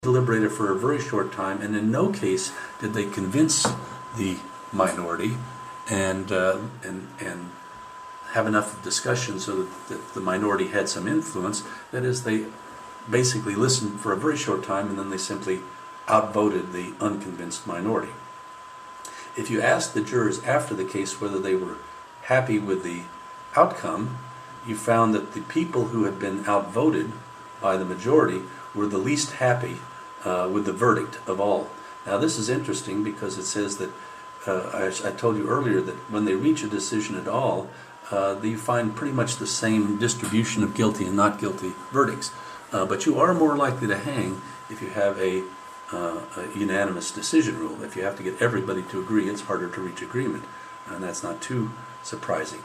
deliberated for a very short time, and in no case did they convince the minority and have enough discussion so that the minority had some influence. That is, they basically listened for a very short time and then they simply outvoted the unconvinced minority. If you asked the jurors after the case whether they were happy with the outcome, you found that the people who had been outvoted by the majority were the least happy with the verdict of all. Now this is interesting because it says that, I told you earlier that when they reach a decision at all, you find pretty much the same distribution of guilty and not guilty verdicts. But you are more likely to hang if you have a unanimous decision rule. If you have to get everybody to agree, it's harder to reach agreement, and that's not too surprising.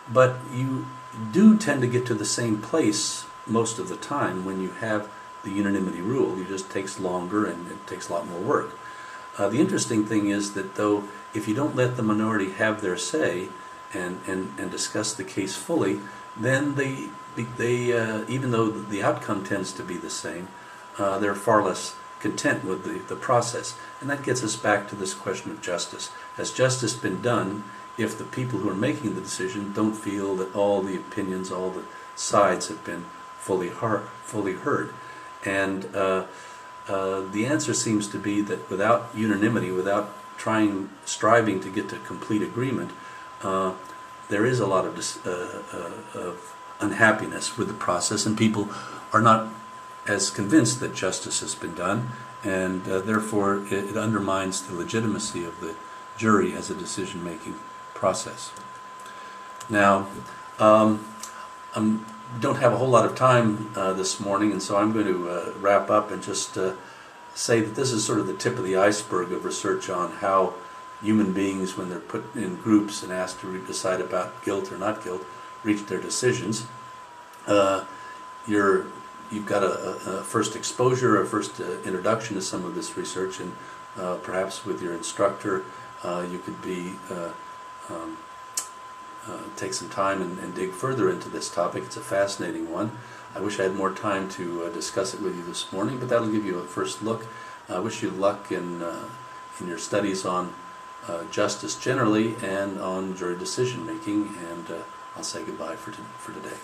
But you do tend to get to the same place most of the time when you have the unanimity rule. It just takes longer and it takes a lot more work. The interesting thing is that though, if you don't let the minority have their say and discuss the case fully, then they even though the outcome tends to be the same, they're far less content with the process. And that gets us back to this question of justice. Has justice been done if the people who are making the decision don't feel that all the opinions, all the sides have been fully heard? And the answer seems to be that without unanimity, without striving to get to complete agreement, there is a lot of unhappiness with the process, and people are not as convinced that justice has been done, and therefore it undermines the legitimacy of the jury as a decision-making process. Now, don't have a whole lot of time this morning, and so I'm going to wrap up and just say that this is sort of the tip of the iceberg of research on how human beings, when they're put in groups and asked to decide about guilt or not guilt, reach their decisions. You've got a first exposure, a first introduction to some of this research, and perhaps with your instructor you could take some time and dig further into this topic. It's a fascinating one. I wish I had more time to discuss it with you this morning, but that'll give you a first look. I wish you luck in your studies on justice generally and on jury decision making, and I'll say goodbye for today.